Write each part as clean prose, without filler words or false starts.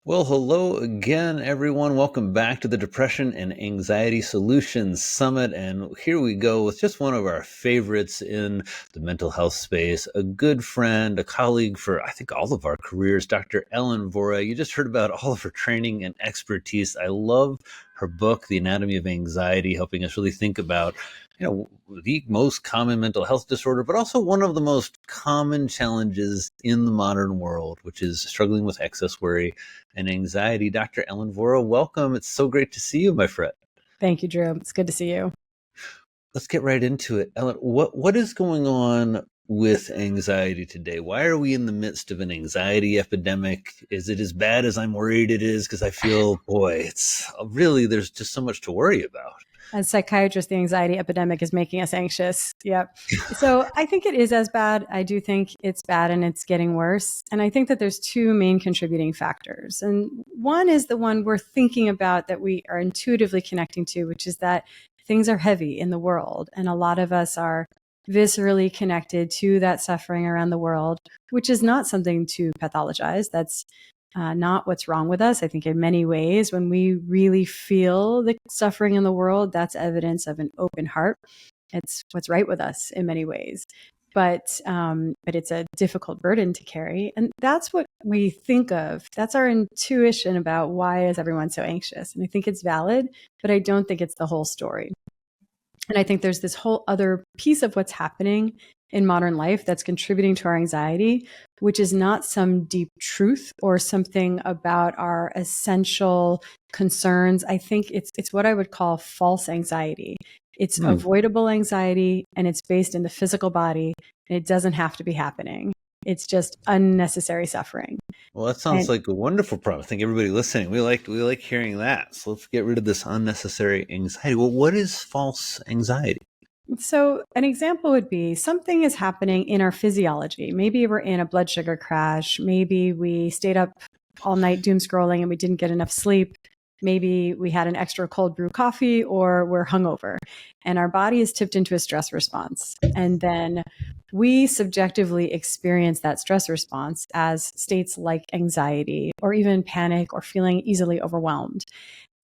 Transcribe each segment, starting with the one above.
Well, hello again, everyone. Welcome back to the Depression and Anxiety Solutions Summit. And here we go with just one of our favorites in the mental health space, a good friend, a colleague for, I think, all of our careers, Dr. Ellen Vora. You just heard about all of her training and expertise. I love her book, The Anatomy of Anxiety, helping us really think about the most common mental health disorder, but also one of the most common challenges in the modern world, which is struggling with excess worry and anxiety. Dr. Ellen Vora, welcome. It's so great to see you, my friend. Thank you, Drew. It's good to see you. Let's get right into it. Ellen, what is going on with anxiety today? Why are we in the midst of an anxiety epidemic? Is it as bad as I'm worried it is? Because I feel, boy, it's really, there's just so much to worry about. As psychiatrists, the anxiety epidemic is making us anxious. Yep. So I think it is as bad. I do think it's bad and it's getting worse. And I think that there's two main contributing factors. And one is the one we're thinking about that we are intuitively connecting to, which is that things are heavy in the world. And a lot of us are viscerally connected to that suffering around the world, which is not something to pathologize. That's not what's wrong with us. I think in many ways, when we really feel the suffering in the world, that's evidence of an open heart. It's what's right with us in many ways. But it's a difficult burden to carry. And that's what we think of. That's our intuition about why is everyone so anxious. And I think it's valid, but I don't think it's the whole story. And I think there's this whole other piece of what's happening in modern life that's contributing to our anxiety, which is not some deep truth or something about our essential concerns. I think it's what I would call false anxiety. It's avoidable anxiety, and it's based in the physical body, and it doesn't have to be happening. It's just unnecessary suffering. Well, that sounds like a wonderful problem. I think everybody listening, we like hearing that. So let's get rid of this unnecessary anxiety. Well, what is false anxiety? So an example would be something is happening in our physiology. Maybe we're in a blood sugar crash. Maybe we stayed up all night doom scrolling and we didn't get enough sleep. Maybe we had an extra cold brew coffee, or we're hungover and our body is tipped into a stress response. And then we subjectively experience that stress response as states like anxiety or even panic or feeling easily overwhelmed.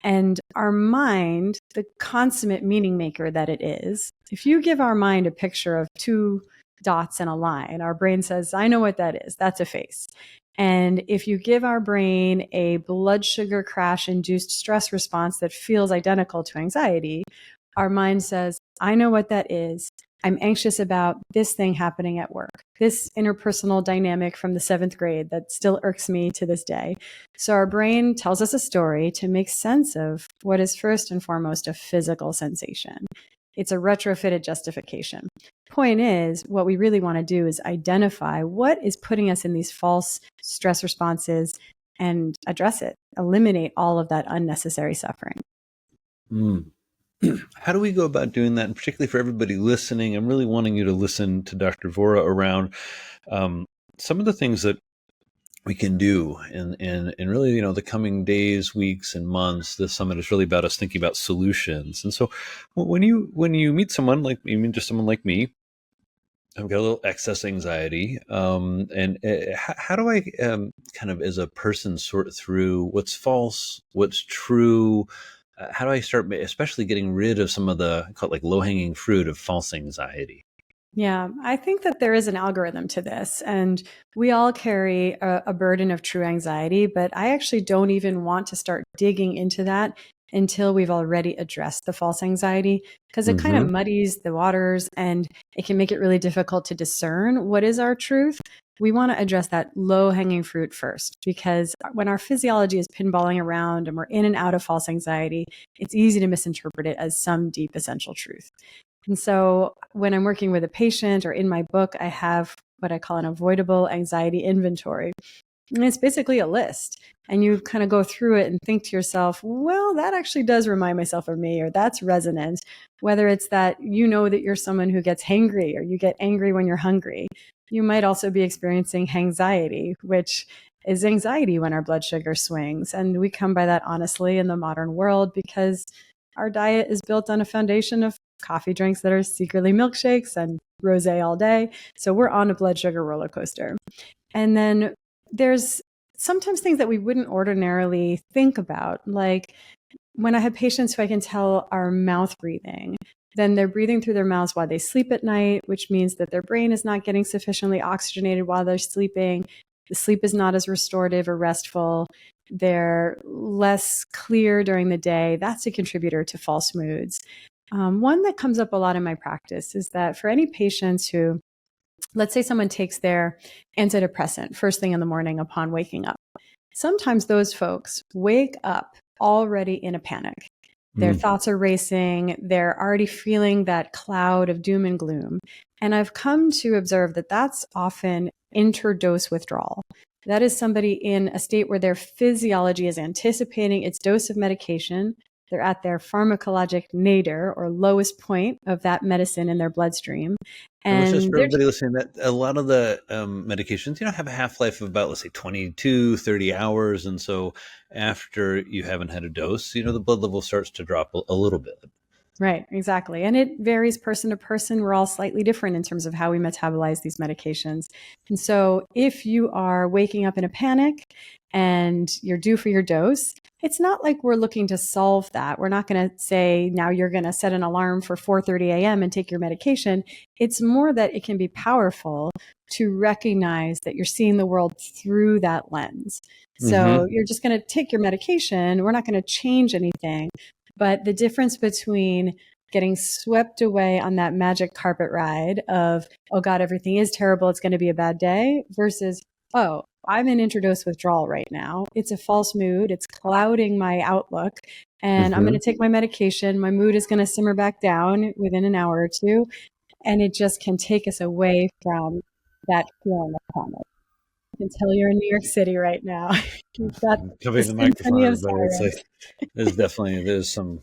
And our mind, the consummate meaning maker that it is, if you give our mind a picture of two dots and a line, our brain says, I know what that is. That's a face. And if you give our brain a blood sugar crash induced stress response that feels identical to anxiety, our mind says, I know what that is. I'm anxious about this thing happening at work, this interpersonal dynamic from the 7th grade that still irks me to this day. So our brain tells us a story to make sense of what is first and foremost a physical sensation. It's a retrofitted justification. Point is, what we really want to do is identify what is putting us in these false stress responses and address it, eliminate all of that unnecessary suffering. How do we go about doing that? And particularly for everybody listening, I'm really wanting you to listen to Dr. Vora around some of the things that we can do in really, the coming days, weeks, and months. This summit is really about us thinking about solutions. And so when you meet someone like, just someone like me, I've got a little excess anxiety. And how do I kind of, as a person, sort through what's false, what's true? How do I start, especially getting rid of some of the, I call it like low-hanging fruit of false anxiety? Yeah, I think that there is an algorithm to this, and we all carry a burden of true anxiety, but I actually don't even want to start digging into that until we've already addressed the false anxiety, because it kind of muddies the waters and it can make it really difficult to discern what is our truth. We want to address that low-hanging fruit first, because when our physiology is pinballing around and we're in and out of false anxiety, it's easy to misinterpret it as some deep essential truth. And so when I'm working with a patient or in my book, I have what I call an avoidable anxiety inventory. And it's basically a list. And you kind of go through it and think to yourself, well, that actually does remind myself of me, or that's resonant. Whether it's that you know that you're someone who gets hangry, or you get angry when you're hungry. You might also be experiencing anxiety, which is anxiety when our blood sugar swings. And we come by that honestly in the modern world because our diet is built on a foundation of coffee drinks that are secretly milkshakes and rosé all day. So we're on a blood sugar roller coaster. And then there's sometimes things that we wouldn't ordinarily think about. Like when I have patients who I can tell are mouth breathing, then they're breathing through their mouths while they sleep at night, which means that their brain is not getting sufficiently oxygenated while they're sleeping. The sleep is not as restorative or restful. They're less clear during the day. That's a contributor to false moods. One that comes up a lot in my practice is that for any patients who, let's say someone takes their antidepressant first thing in the morning upon waking up, sometimes those folks wake up already in a panic. Their thoughts are racing. They're already feeling that cloud of doom and gloom. And I've come to observe that that's often interdose withdrawal. That is somebody in a state where their physiology is anticipating its dose of medication. They're at their pharmacologic nadir, or lowest point of that medicine in their bloodstream. And let's just, And for they're everybody listening, that a lot of the medications, have a half-life of about, let's say, 22, 30 hours. And so after you haven't had a dose, the blood level starts to drop a little bit. right, exactly. And it varies person to person. We're all slightly different in terms of how we metabolize these medications. And so if you are waking up in a panic and you're due for your dose, it's not like we're looking to solve that. We're not going to say, now you're going to set an alarm for 4:30 a.m. and take your medication. It's more that it can be powerful to recognize that you're seeing the world through that lens. So you're just going to take your medication. We're not going to change anything. But the difference between getting swept away on that magic carpet ride of, oh God, everything is terrible, it's going to be a bad day, versus, oh, I'm in interdose withdrawal right now. It's a false mood. It's clouding my outlook. And I'm going to take my medication. My mood is going to simmer back down within an hour or two. And it just can take us away from that feeling of panic. I can tell you're in New York City right now. You've got the Covering the microphone, symphony of everybody. It's sirens. like, there's some,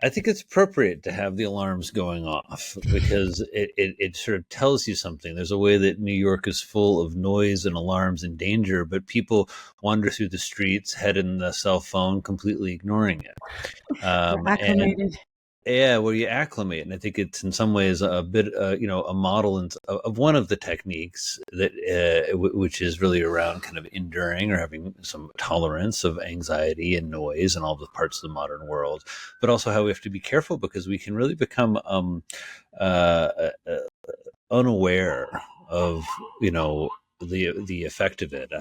I think it's appropriate to have the alarms going off because it sort of tells you something. There's a way that New York is full of noise and alarms and danger, but people wander through the streets, head in the cell phone, completely ignoring it. We're And acclimated. yeah, well, you acclimate, and I think it's in some ways a bit, a model of one of the techniques that, which is really around kind of enduring or having some tolerance of anxiety and noise and all the parts of the modern world, but also how we have to be careful because we can really become unaware of, the effect of it.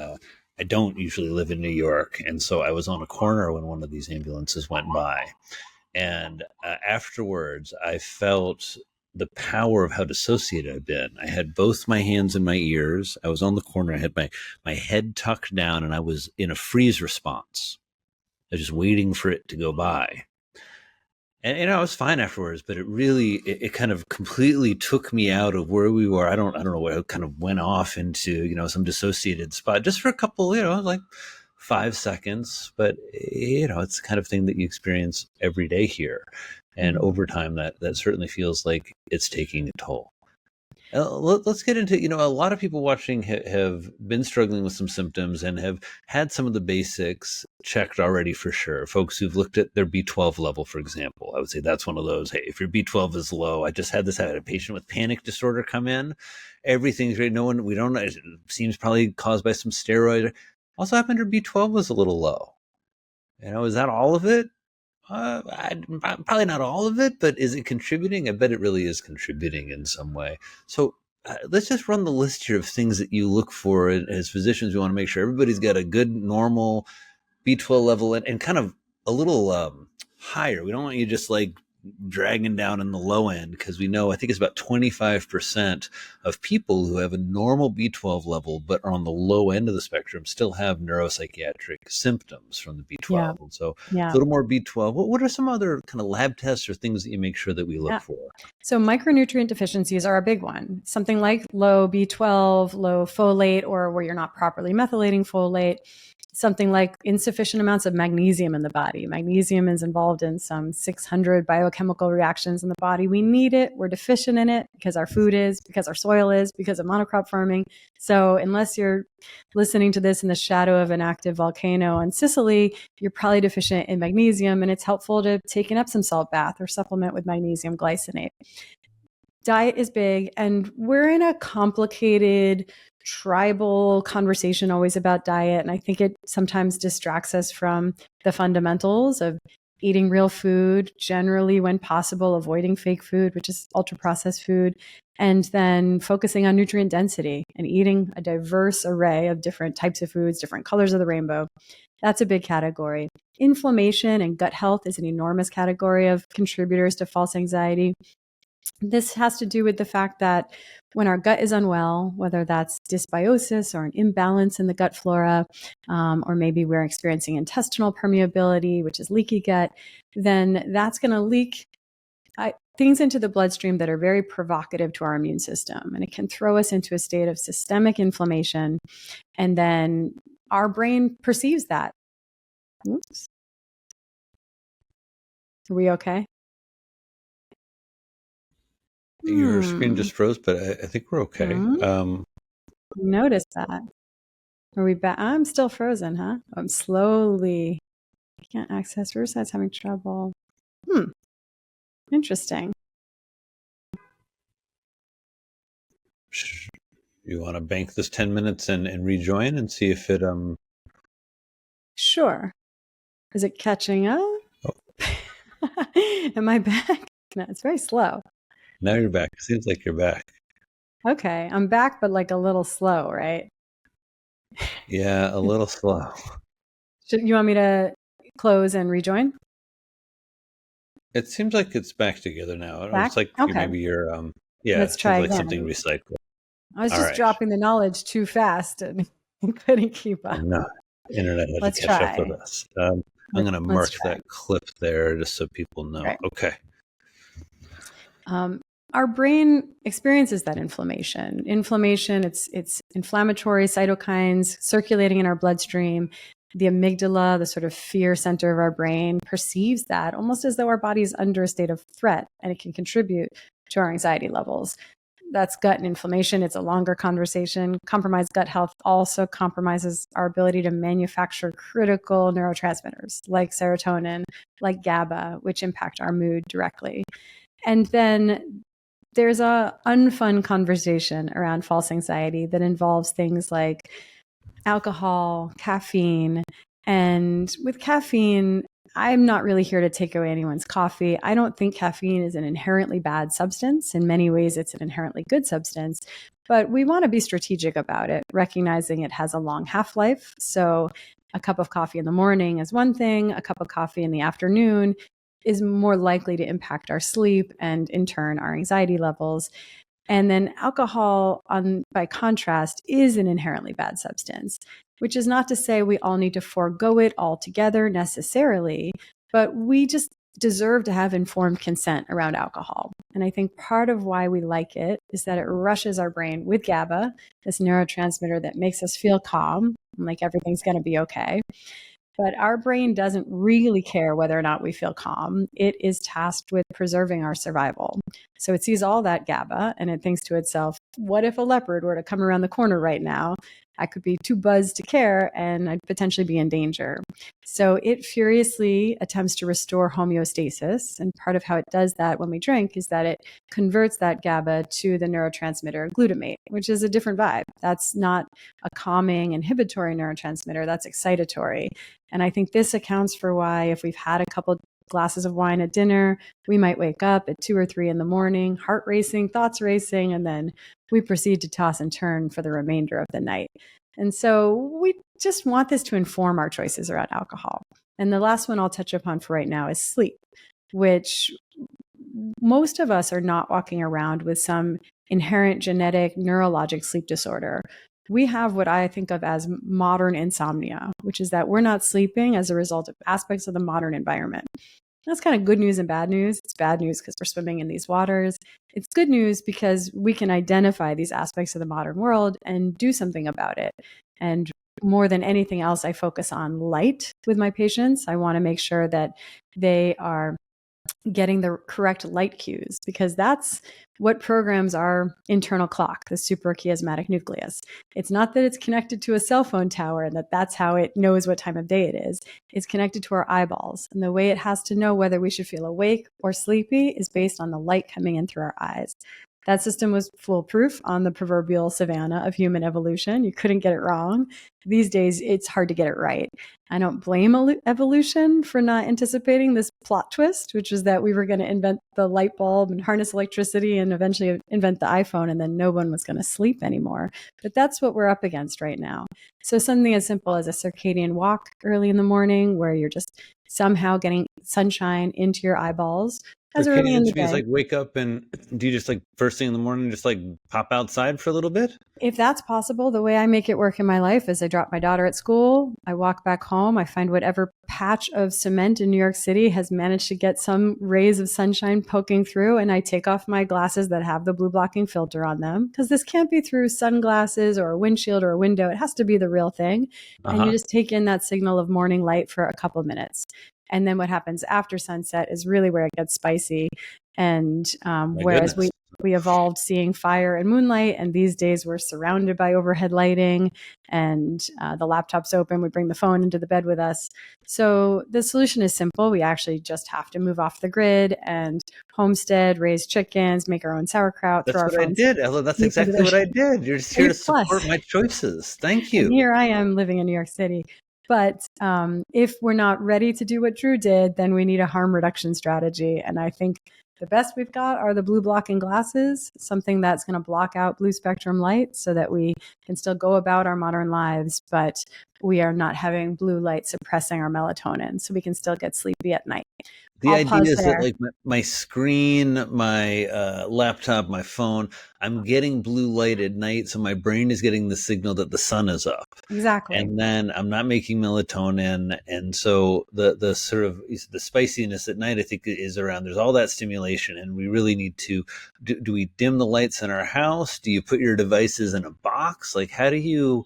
I don't usually live in New York, and so I was on a corner when one of these ambulances went by. And afterwards, I felt the power of how dissociated I've been. I had both my hands in my ears. I was on the corner. I had my head tucked down, and I was in a freeze response. I was just waiting for it to go by. And I was fine afterwards, but it kind of completely took me out of where we were. I don't know where it kind of went off into, some dissociated spot just for a couple, like 5 seconds, but it's the kind of thing that you experience every day here. And over time that certainly feels like it's taking a toll. Let's get into, a lot of people watching have been struggling with some symptoms and have had some of the basics checked already for sure. Folks who've looked at their B12 level, for example, I would say that's one of those. Hey, if your B12 is low, I had a patient with panic disorder come in. Everything's great. We don't know. It seems probably caused by some steroid. Also happened her B12 was a little low. Is that all of it? Probably not all of it, but is it contributing? I bet it really is contributing in some way. So let's just run the list here of things that you look for as physicians. We want to make sure everybody's got a good normal B12 level and kind of a little higher. We don't want you just like dragging down in the low end because we know I think it's about 25% of people who have a normal B12 level but are on the low end of the spectrum still have neuropsychiatric symptoms from the B12. Yeah. And so Yeah. a little more B12. What are some other kind of lab tests or things that you make sure that we look for? So micronutrient deficiencies are a big one. Something like low B12, low folate, or where you're not properly methylating folate. Something like insufficient amounts of magnesium in the body. Magnesium is involved in some 600 biochemical reactions in the body. We need it. We're deficient in it because our food is, because our soil is, because of monocrop farming. So unless you're listening to this in the shadow of an active volcano on Sicily, you're probably deficient in magnesium, and it's helpful to take an Epsom salt bath or supplement with magnesium glycinate. diet is big, and we're in a complicated tribal conversation always about diet. And I think it sometimes distracts us from the fundamentals of eating real food, generally when possible, avoiding fake food, which is ultra processed food, and then focusing on nutrient density and eating a diverse array of different types of foods, different colors of the rainbow. That's a big category. Inflammation and gut health is an enormous category of contributors to false anxiety. This has to do with the fact that when our gut is unwell, whether that's dysbiosis or an imbalance in the gut flora, or maybe we're experiencing intestinal permeability, which is leaky gut, then that's going to leak things into the bloodstream that are very provocative to our immune system. And it can throw us into a state of systemic inflammation. And then our brain perceives that. Oops. Are we okay? Your screen just froze, but I think we're okay. Notice that. Are we back? I'm still frozen, huh? I'm slowly. Can't access Riverside's having trouble. Interesting. You want to bank this 10 minutes and rejoin and see if it Sure. Is it catching up? Oh. Am I back? No, it's very slow. Now you're back. It seems like you're back. Okay, I'm back, but like a little slow, right? Yeah, a little slow. You want me to close and rejoin? It seems like it's back together now. Back? It's like okay. Maybe you're yeah. Let's try like again. Something recycled. I was just dropping the knowledge too fast and couldn't keep up. No, internet had to catch up with us. I'm going to mark that clip there just so people know. Right. Okay. Our brain experiences that inflammation. Inflammation, it's inflammatory cytokines circulating in our bloodstream. The amygdala, the sort of fear center of our brain, perceives that almost as though our body is under a state of threat, and it can contribute to our anxiety levels. That's gut and inflammation. It's a longer conversation. Compromised gut health also compromises our ability to manufacture critical neurotransmitters like serotonin, like GABA, which impact our mood directly. And then there's a unfun conversation around false anxiety that involves things like alcohol, caffeine. And with caffeine, I'm not really here to take away anyone's coffee. I don't think caffeine is an inherently bad substance. In many ways, it's an inherently good substance. But we want to be strategic about it, recognizing it has a long half-life. So a cup of coffee in the morning is one thing, a cup of coffee in the afternoon is more likely to impact our sleep and in turn our anxiety levels. And then alcohol, by contrast, is an inherently bad substance, which is not to say we all need to forego it altogether necessarily, but we just deserve to have informed consent around alcohol. And I think part of why we like it is that it rushes our brain with GABA, this neurotransmitter that makes us feel calm, like everything's going to be okay. But our brain doesn't really care whether or not we feel calm. It is tasked with preserving our survival. So it sees all that GABA and it thinks to itself, what if a leopard were to come around the corner right now? I could be too buzzed to care and I'd potentially be in danger. So it furiously attempts to restore homeostasis. And part of how it does that when we drink is that it converts that GABA to the neurotransmitter glutamate, which is a different vibe. That's not a calming, inhibitory neurotransmitter. That's excitatory. And I think this accounts for why if we've had a couple glasses of wine at dinner, we might wake up at 2 or 3 in the morning, heart racing, thoughts racing, and then we proceed to toss and turn for the remainder of the night. And so we just want this to inform our choices around alcohol. And the last one I'll touch upon for right now is sleep, which most of us are not walking around with some inherent genetic neurologic sleep disorder. We have what I think of as modern insomnia, which is that we're not sleeping as a result of aspects of the modern environment. That's kind of good news and bad news. It's bad news because we're swimming in these waters. It's good news because we can identify these aspects of the modern world and do something about it. And more than anything else, I focus on light with my patients. I want to make sure that they are getting the correct light cues, because that's what programs our internal clock, the suprachiasmatic nucleus. It's not that it's connected to a cell phone tower and that's how it knows what time of day it is. It's connected to our eyeballs. And the way it has to know whether we should feel awake or sleepy is based on the light coming in through our eyes. That system was foolproof on the proverbial savannah of human evolution. You couldn't get it wrong. These days, it's hard to get it right. I don't blame evolution for not anticipating this plot twist, which was that we were going to invent the light bulb and harness electricity and eventually invent the iPhone, and then no one was going to sleep anymore. But that's what we're up against right now. So something as simple as a circadian walk early in the morning, where you're just somehow getting sunshine into your eyeballs as early in Circadian the means day. like wake up, and do you just like first thing in the morning, just like pop outside for a little bit? If that's possible, the way I make it work in my life is I drop my daughter at school, I walk back home, I find whatever patch of cement in New York City has managed to get some rays of sunshine poking through, and I take off my glasses that have the blue blocking filter on them, because this can't be through sunglasses or a windshield or a window. It has to be the real thing. And you Uh-huh. just take in that signal of morning light for a couple of minutes. And then what happens after sunset is really where it gets spicy. And My whereas goodness. we evolved seeing fire and moonlight, and these days we're surrounded by overhead lighting, and the laptop's open. We bring the phone into the bed with us. So the solution is simple. We actually just have to move off the grid and homestead, raise chickens, make our own sauerkraut, throw That's our what I phones did, Ella. That's deep into the exactly what I ocean. did. You're just here A to plus. support my choices. Thank And you. here I am living in New York City. But if we're not ready to do what Drew did, then we need a harm reduction strategy. And I think the best we've got are the blue blocking glasses, something that's going to block out blue spectrum light so that we can still go about our modern lives, but we are not having blue light suppressing our melatonin, so we can still get sleepy at night. The I'll idea pause is that there. like my screen, my laptop, my phone, I'm getting blue light at night, so my brain is getting the signal that the sun is up, Exactly. and then I'm not making melatonin, and so the sort of the spiciness at night, I think, is around. There's all that stimulation, and we really need to. Do we dim the lights in our house? Do you put your devices in a box? Like, how do you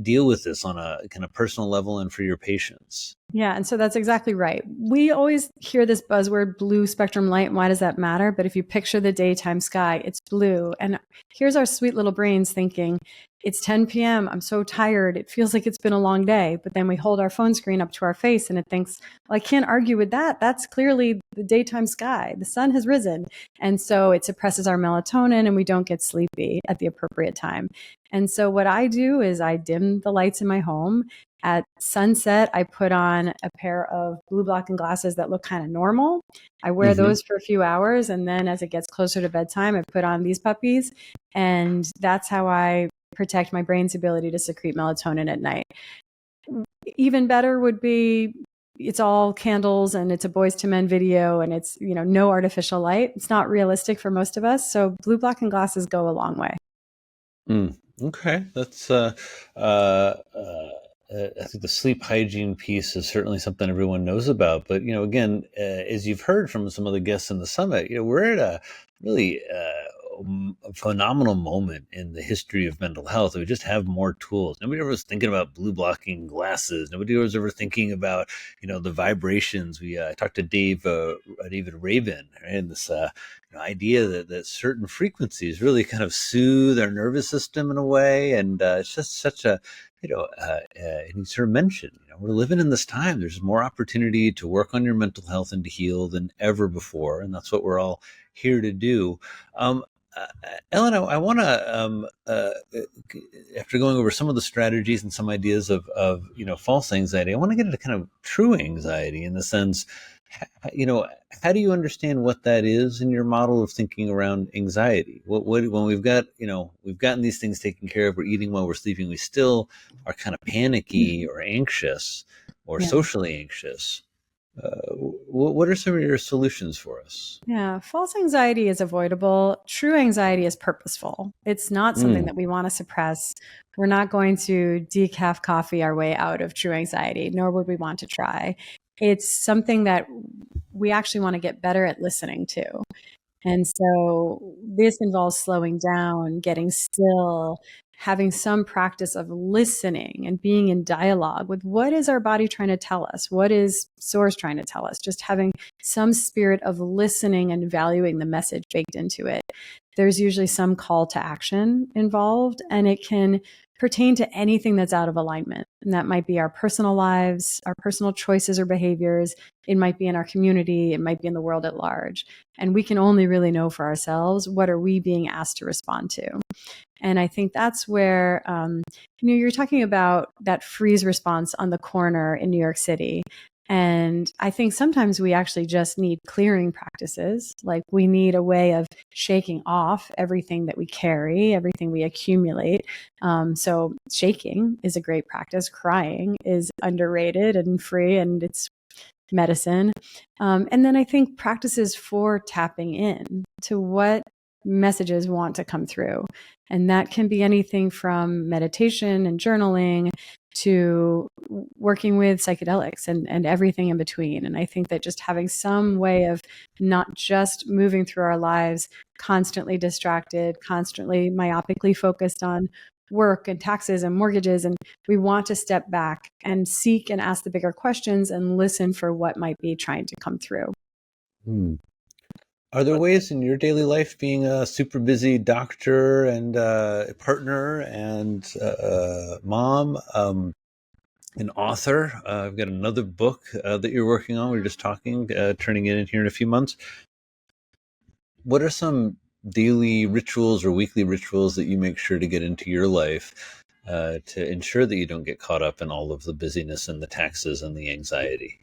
deal with this on a kind of personal level and for your patients? Yeah, and so that's exactly right. We always hear this buzzword blue spectrum light, and why does that matter? But if you picture the daytime sky, it's blue. And here's our sweet little brains thinking, it's 10 p.m. I'm so tired. It feels like it's been a long day. But then we hold our phone screen up to our face and it thinks, well, I can't argue with that. That's clearly the daytime sky. The sun has risen. And so it suppresses our melatonin and we don't get sleepy at the appropriate time. And so what I do is I dim the lights in my home. At sunset, I put on a pair of blue blocking glasses that look kind of normal. I wear Mm-hmm. those for a few hours. And then as it gets closer to bedtime, I put on these puppies. And that's how I protect my brain's ability to secrete melatonin at night. Even better would be it's all candles and it's a Boys to Men video and it's, no artificial light. It's not realistic for most of us. So blue blocking glasses go a long way. Okay, that's I think the sleep hygiene piece is certainly something everyone knows about. But again, as you've heard from some of the guests in the summit, we're at a really a phenomenal moment in the history of mental health. We just have more tools. Nobody ever was thinking about blue blocking glasses. Nobody was ever thinking about the vibrations. I talked to David Rabin, right, and this idea that certain frequencies really kind of soothe our nervous system in a way, and it's just such a and he sort of mentioned, we're living in this time. There's more opportunity to work on your mental health and to heal than ever before, and that's what we're all here to do. Um, uh, Ellen, I want to, after going over some of the strategies and some ideas of false anxiety, I want to get into kind of true anxiety in the sense, how do you understand what that is in your model of thinking around anxiety? What when we've got we've gotten these things taken care of, we're eating while we're sleeping, we still are kind of panicky or anxious or Yeah. socially anxious. What are some of your solutions for us? Yeah. False anxiety is avoidable. True anxiety is purposeful. It's not something Mm, that we want to suppress. We're not going to decaf coffee our way out of true anxiety, nor would we want to try. It's something that we actually want to get better at listening to. And so this involves slowing down, getting still, having some practice of listening and being in dialogue with what is our body trying to tell us? What is source trying to tell us? Just having some spirit of listening and valuing the message baked into it. There's usually some call to action involved, and it can pertain to anything that's out of alignment. And that might be our personal lives, our personal choices or behaviors. It might be in our community. It might be in the world at large. And we can only really know for ourselves, what are we being asked to respond to? And I think that's where, you're talking about that freeze response on the corner in New York City. And I think sometimes we actually just need clearing practices. Like we need a way of shaking off everything that we carry, everything we accumulate. So shaking is a great practice. Crying is underrated and free, and it's medicine. And then I think practices for tapping in to what messages want to come through. And that can be anything from meditation and journaling to working with psychedelics and everything in between. And I think that just having some way of not just moving through our lives constantly distracted, constantly myopically focused on work and taxes and mortgages, and we want to step back and seek and ask the bigger questions and listen for what might be trying to come through. Hmm. Are there ways in your daily life, being a super busy doctor and partner and mom, an author? I've got another book that you're working on. We were just talking, turning it in here in a few months. What are some daily rituals or weekly rituals that you make sure to get into your life to ensure that you don't get caught up in all of the busyness and the taxes and the anxiety?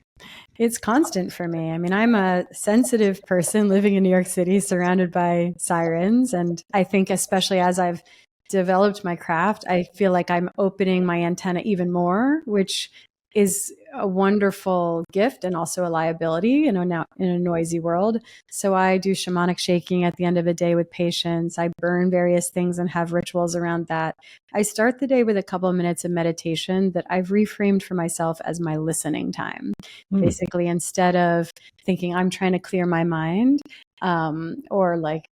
It's constant for me. I mean, I'm a sensitive person living in New York City, surrounded by sirens. And I think, especially as I've developed my craft, I feel like I'm opening my antenna even more, which is a wonderful gift and also a liability, now in a noisy world. So I do shamanic shaking at the end of a day with patients. I burn various things and have rituals around that. I start the day with a couple of minutes of meditation that I've reframed for myself as my listening time. Hmm. Basically, instead of thinking I'm trying to clear my mind, or like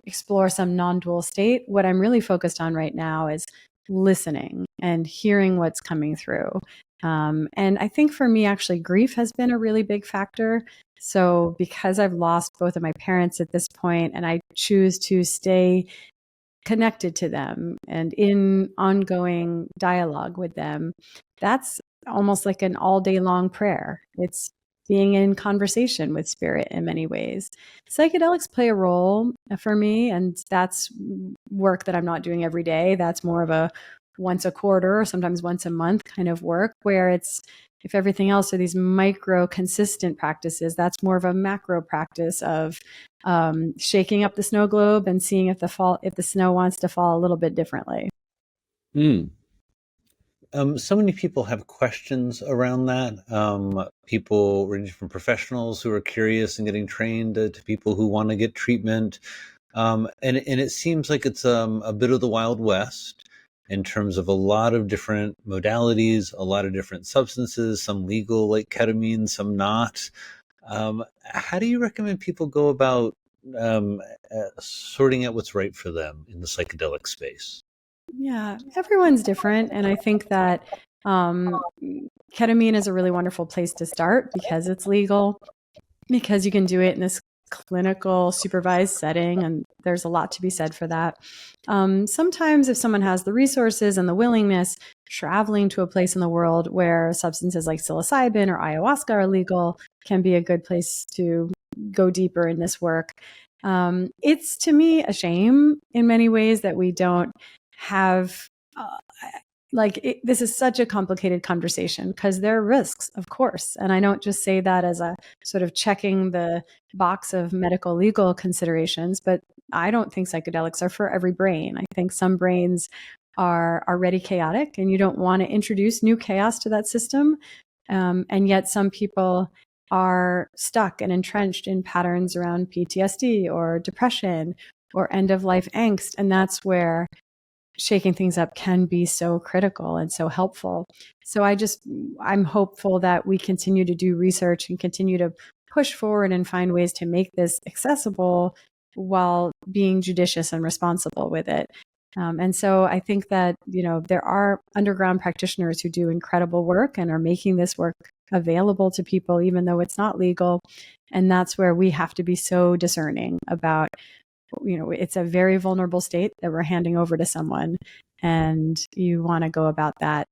explore some non-dual state, what I'm really focused on right now is listening and hearing what's coming through. And I think for me, actually, grief has been a really big factor. So because I've lost both of my parents at this point, and I choose to stay connected to them and in ongoing dialogue with them, that's almost like an all day long prayer. It's being in conversation with spirit in many ways. Psychedelics play a role for me, and that's work that I'm not doing every day. That's more of a once a quarter or sometimes once a month kind of work, where it's, if everything else are these micro consistent practices, that's more of a macro practice of shaking up the snow globe and seeing if the snow wants to fall a little bit differently. Mm. So many people have questions around that. People ranging from professionals who are curious and getting trained to people who want to get treatment. And it seems like it's a bit of the Wild West in terms of a lot of different modalities, a lot of different substances, some legal like ketamine, some not. How do you recommend people go about sorting out what's right for them in the psychedelic space? Yeah, everyone's different. And I think that ketamine is a really wonderful place to start because it's legal, because you can do it in this clinical supervised setting, and there's a lot to be said for that. Sometimes if someone has the resources and the willingness, traveling to a place in the world where substances like psilocybin or ayahuasca are legal can be a good place to go deeper in this work. It's, to me, a shame in many ways that we don't have this is such a complicated conversation because there are risks, of course. And I don't just say that as a sort of checking the box of medical legal considerations, but I don't think psychedelics are for every brain. I think some brains are already chaotic and you don't want to introduce new chaos to that system. And yet some people are stuck and entrenched in patterns around PTSD or depression or end of life angst. And that's where shaking things up can be so critical and so helpful. So I'm hopeful that we continue to do research and continue to push forward and find ways to make this accessible while being judicious and responsible with it. And so I think that, there are underground practitioners who do incredible work and are making this work available to people, even though it's not legal. And that's where we have to be so discerning about it's a very vulnerable state that we're handing over to someone, and you want to go about that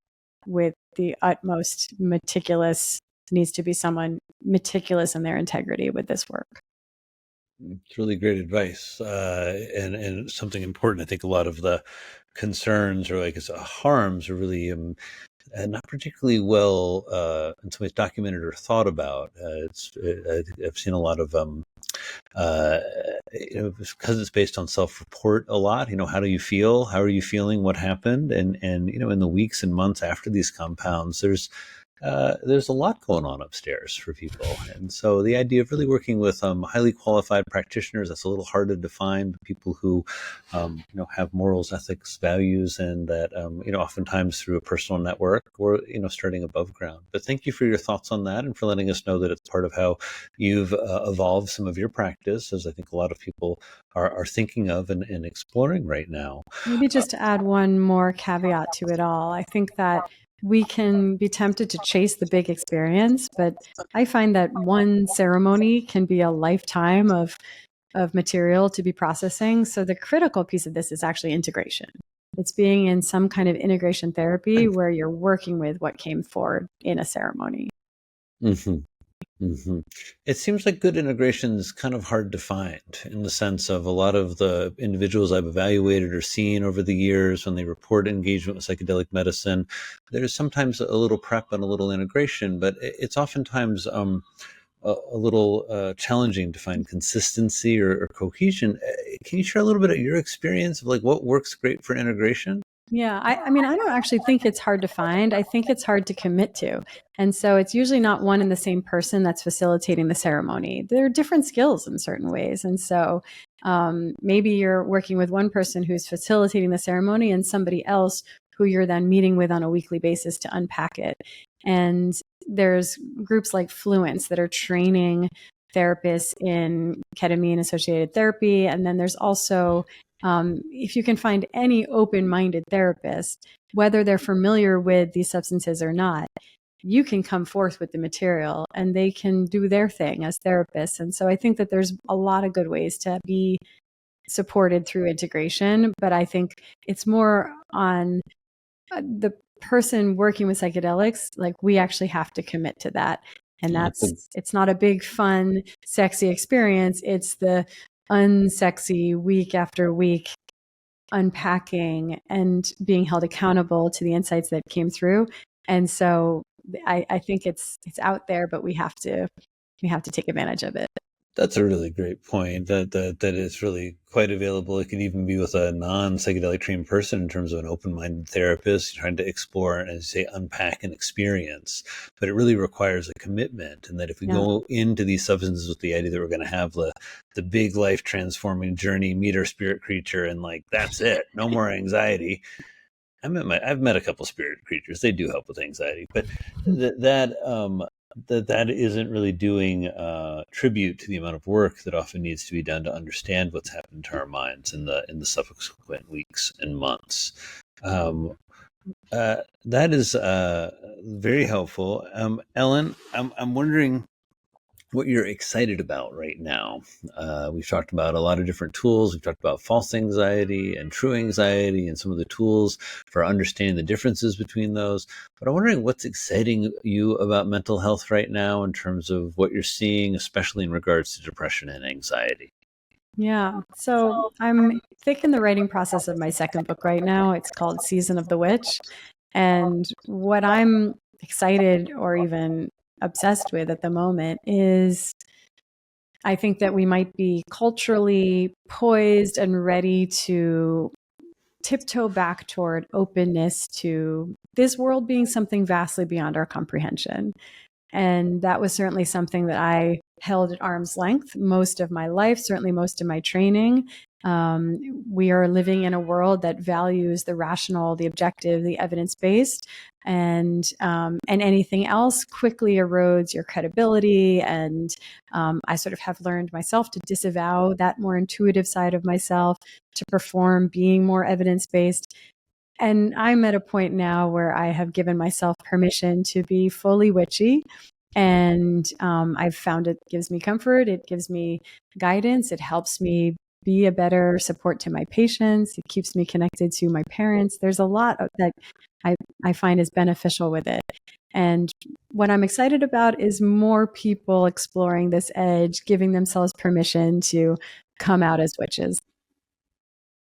with the utmost meticulous. Needs to be someone meticulous in their integrity with this work. It's really great advice, and something important. I think a lot of the concerns or like harms are really not particularly well in some ways documented or thought about. I've seen a lot of uh, because it's based on self-report a lot. How do you feel? How are you feeling? What happened? And in the weeks and months after these compounds, there's a lot going on upstairs for people. And so the idea of really working with highly qualified practitioners, that's a little harder to find, people who, have morals, ethics, values, and that, oftentimes through a personal network or, starting above ground. But thank you for your thoughts on that and for letting us know that it's part of how you've evolved some of your practice, as I think a lot of people are thinking of and exploring right now. Maybe just to add one more caveat to it all, I think that we can be tempted to chase the big experience, but I find that one ceremony can be a lifetime of material to be processing. So the critical piece of this is actually integration. It's being in some kind of integration therapy where you're working with what came forward in a ceremony. Mm-hmm. Mm-hmm. It seems like good integration is kind of hard to find in the sense of a lot of the individuals I've evaluated or seen over the years when they report engagement with psychedelic medicine. There's sometimes a little prep and a little integration, but it's oftentimes a little challenging to find consistency or cohesion. Can you share a little bit of your experience of like what works great for integration? Yeah, I mean, I don't actually think it's hard to find. I think it's hard to commit to. And so it's usually not one and the same person that's facilitating the ceremony. There are different skills in certain ways. And so maybe you're working with one person who's facilitating the ceremony and somebody else who you're then meeting with on a weekly basis to unpack it. And there's groups like Fluence that are training therapists in ketamine associated therapy. And then there's also if you can find any open-minded therapist, whether they're familiar with these substances or not, you can come forth with the material and they can do their thing as therapists. And so I think that there's a lot of good ways to be supported through integration, but I think it's more on the person working with psychedelics. Like, we actually have to commit to that. And it's not a big, fun, sexy experience. It's the unsexy week after week unpacking and being held accountable to the insights that came through. And so I think it's out there, but we have to take advantage of it. That's a really great point. That is really quite available. It could even be with a non-psychedelic trained person in terms of an open-minded therapist trying to explore and, as you say, unpack an experience. But it really requires a commitment, and that if we go into these substances with the idea that we're going to have the big life transforming journey, meet our spirit creature, and like that's it, no more anxiety. I've met a couple spirit creatures. They do help with anxiety, but that isn't really doing tribute to the amount of work that often needs to be done to understand what's happened to our minds in the subsequent weeks and months. That is very helpful. Ellen, I'm wondering what you're excited about right now. We've talked about a lot of different tools. We've talked about false anxiety and true anxiety and some of the tools for understanding the differences between those. But I'm wondering what's exciting you about mental health right now in terms of what you're seeing, especially in regards to depression and anxiety. Yeah. So I'm thick in the writing process of my second book right now. It's called Season of the Witch. And what I'm excited or even obsessed with at the moment is I think that we might be culturally poised and ready to tiptoe back toward openness to this world being something vastly beyond our comprehension. And that was certainly something that I held at arm's length most of my life, certainly most of my training. We are living in a world that values the rational, the objective, the evidence-based, and anything else quickly erodes your credibility. And I sort of have learned myself to disavow that more intuitive side of myself, to perform being more evidence-based. And I'm at a point now where I have given myself permission to be fully witchy. And I've found it gives me comfort. It gives me guidance. It helps me be a better support to my patients. It keeps me connected to my parents. There's a lot that I find is beneficial with it. And what I'm excited about is more people exploring this edge, giving themselves permission to come out as witches.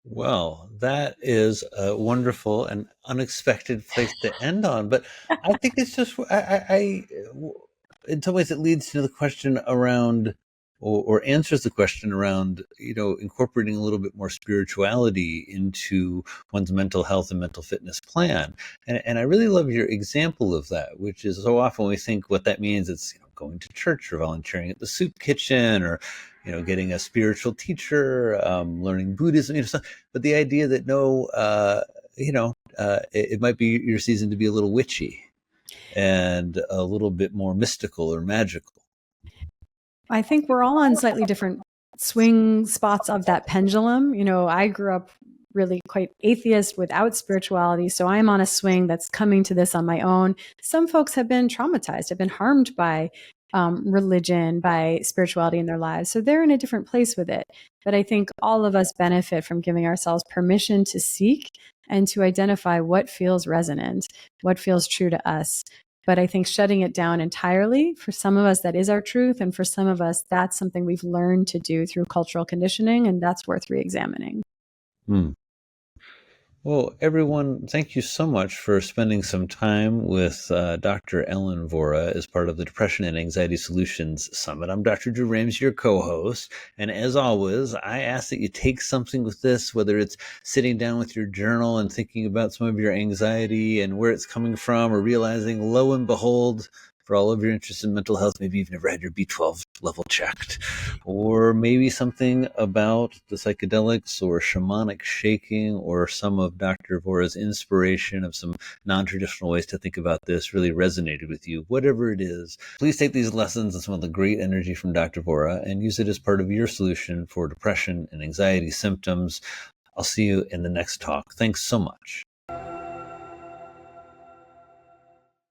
Well, that is a wonderful and unexpected place to end on. But I think it's just, in some ways, it leads to the question around, or answers the question around, incorporating a little bit more spirituality into one's mental health and mental fitness plan. And I really love your example of that, which is so often we think what that means it's going to church or volunteering at the soup kitchen or getting a spiritual teacher, learning Buddhism, but the idea that no, it might be your season to be a little witchy and a little bit more mystical or magical. I think we're all on slightly different swing spots of that pendulum. I grew up really quite atheist without spirituality. So I'm on a swing that's coming to this on my own. Some folks have been traumatized, have been harmed by religion, by spirituality in their lives. So they're in a different place with it. But I think all of us benefit from giving ourselves permission to seek and to identify what feels resonant, what feels true to us. But I think shutting it down entirely, for some of us, that is our truth. And for some of us, that's something we've learned to do through cultural conditioning. And that's worth re-examining. Hmm. Well, everyone, thank you so much for spending some time with Dr. Ellen Vora as part of the Depression and Anxiety Solutions Summit. I'm Dr. Drew Rames, your co-host. And as always, I ask that you take something with this, whether it's sitting down with your journal and thinking about some of your anxiety and where it's coming from, or realizing, lo and behold, for all of your interest in mental health, maybe you've never had your B12 level checked, or maybe something about the psychedelics or shamanic shaking or some of Dr. Vora's inspiration of some non-traditional ways to think about this really resonated with you. Whatever it is, please take these lessons and some of the great energy from Dr. Vora and use it as part of your solution for depression and anxiety symptoms. I'll see you in the next talk. Thanks so much.